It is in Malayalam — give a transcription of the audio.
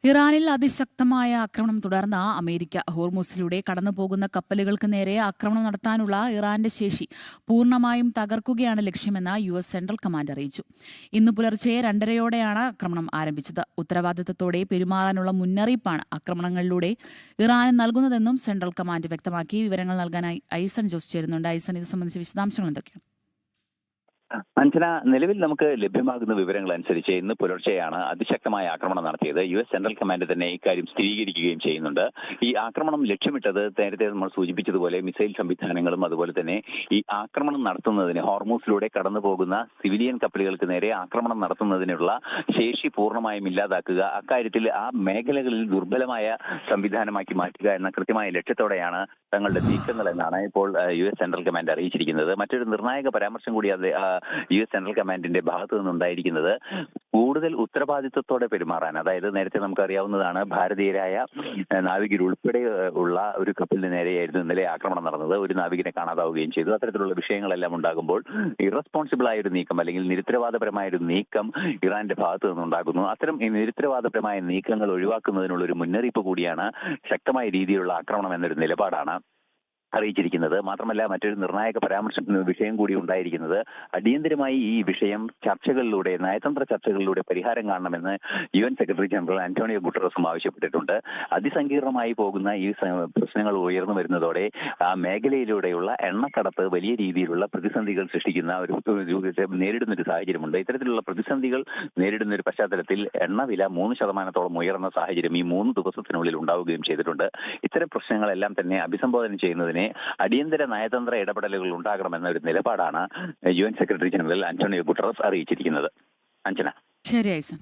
ഇറാനിൽ അതിശക്തമായ ആക്രമണം തുടർന്ന അമേരിക്ക ഹോർമുസിലൂടെ കടന്നുപോകുന്ന കപ്പലുകൾക്ക് നേരെ ആക്രമണം നടത്താനുള്ള ഇറാന്റെ ശേഷി പൂർണ്ണമായും തകർക്കുകയാണ് ലക്ഷ്യമെന്ന് US സെൻട്രൽ കമാൻഡ് അറിയിച്ചു. ഇന്ന് പുലർച്ചെ 2:30-യോടെയാണ് ആക്രമണം ആരംഭിച്ചത്. ഉത്തരവാദിത്തത്തോടെ പെരുമാറാനുള്ള മുന്നറിയിപ്പാണ് ആക്രമണങ്ങളിലൂടെ ഇറാന് നൽകുന്നതെന്നും സെൻട്രൽ കമാൻഡ് വ്യക്തമാക്കി. വിവരങ്ങൾ നൽകാനായി ഐസൺ ജോസ് ചേരുന്നുണ്ട്. ഐസൺ, ഇത് സംബന്ധിച്ച വിശദാംശങ്ങൾ എന്തൊക്കെയാണ്? അഞ്ജന, നിലവിൽ നമുക്ക് ലഭ്യമാകുന്ന വിവരങ്ങൾ അനുസരിച്ച് ഇന്ന് പുലർച്ചെയാണ് അതിശക്തമായ ആക്രമണം നടത്തിയത്. US സെൻട്രൽ കമാൻഡ് തന്നെ ഇക്കാര്യം സ്ഥിരീകരിക്കുകയും ചെയ്യുന്നുണ്ട്. ഈ ആക്രമണം ലക്ഷ്യമിട്ടത് നേരത്തെ നമ്മൾ സൂചിപ്പിച്ചതുപോലെ മിസൈൽ സംവിധാനങ്ങളും അതുപോലെ തന്നെ ഈ ആക്രമണം നടത്തുന്നതിന് ഹോർമൂസിലൂടെ കടന്നു പോകുന്ന സിവിലിയൻ കപ്പലുകൾക്ക് നേരെ ആക്രമണം നടത്തുന്നതിനുള്ള ശേഷി പൂർണ്ണമായും ഇല്ലാതാക്കുക, അക്കാര്യത്തിൽ ആ മേഖലകളിൽ ദുർബലമായ സംവിധാനമാക്കി മാറ്റുക എന്ന കൃത്യമായ ലക്ഷ്യത്തോടെയാണ് തങ്ങളുടെ നീക്കങ്ങൾ എന്നാണ് ഇപ്പോൾ US സെൻട്രൽ കമാൻഡ് അറിയിച്ചിരിക്കുന്നത്. മറ്റൊരു നിർണായക പരാമർശം കൂടി US സെൻട്രൽ കമാൻഡിന്റെ ഭാഗത്തു നിന്നുണ്ടായിരിക്കുന്നത് കൂടുതൽ ഉത്തരവാദിത്വത്തോടെ പെരുമാറാൻ, അതായത് നേരത്തെ നമുക്കറിയാവുന്നതാണ് ഭാരതീയരായ നാവികർ ഉൾപ്പെടെ ഉള്ള ഒരു കപ്പലിന് നേരെയായിരുന്നു ഇന്നലെ ആക്രമണം നടന്നത്. ഒരു നാവികനെ കാണാതാവുകയും ചെയ്തു. അത്തരത്തിലുള്ള വിഷയങ്ങളെല്ലാം ഉണ്ടാകുമ്പോൾ ഇറസ്പോൺസിബിൾ ആയ ഒരു നീക്കം അല്ലെങ്കിൽ നിരുത്തരവാദപരമായ ഒരു നീക്കം ഇറാന്റെ ഭാഗത്തു നിന്നുണ്ടാകുന്നു. അത്തരം നിരുത്തരവാദപരമായ നീക്കങ്ങൾ ഒഴിവാക്കുന്നതിനുള്ള ഒരു മുന്നറിയിപ്പ് കൂടിയാണ് ശക്തമായ രീതിയിലുള്ള ആക്രമണം എന്നൊരു നിലപാടാണ് അറിയിച്ചിരിക്കുന്നത്. മാത്രമല്ല, മറ്റൊരു നിർണായക വിഷയം കൂടി ഉണ്ടായിരിക്കുന്നത് അടിയന്തരമായി ഈ വിഷയം ചർച്ചകളിലൂടെ, നയതന്ത്ര ചർച്ചകളിലൂടെ പരിഹാരം കാണണമെന്ന് UN സെക്രട്ടറി ജനറൽ ആന്റോണിയോ ഗുട്ടറസും ആവശ്യപ്പെട്ടിട്ടുണ്ട്. അതിസങ്കീർണമായി പോകുന്ന ഈ പ്രശ്നങ്ങൾ ഉയർന്നു വരുന്നതോടെ ആ മേഖലയിലൂടെയുള്ള എണ്ണക്കടത്ത് വലിയ രീതിയിലുള്ള പ്രതിസന്ധികൾ സൃഷ്ടിക്കുന്ന നേരിടുന്ന ഒരു സാഹചര്യമുണ്ട്. ഇത്തരത്തിലുള്ള പ്രതിസന്ധികൾ നേരിടുന്ന ഒരു പശ്ചാത്തലത്തിൽ എണ്ണവില 3% ഉയർന്ന സാഹചര്യം ഈ 3 ദിവസത്തിനുള്ളിൽ ഉണ്ടാവുകയും ചെയ്തിട്ടുണ്ട്. ഇത്തരം പ്രശ്നങ്ങളെല്ലാം തന്നെ അഭിസംബോധന ചെയ്യുന്നതിന് അടിയന്തര നയതന്ത്ര ഇടപെടലുകൾ ഉണ്ടാകണമെന്ന ഒരു നിലപാടാണ് UN secretary general Antonio Guterres അറിയിച്ചിരിക്കുന്നത്. അഞ്ജന. ശരി ഐസൺ.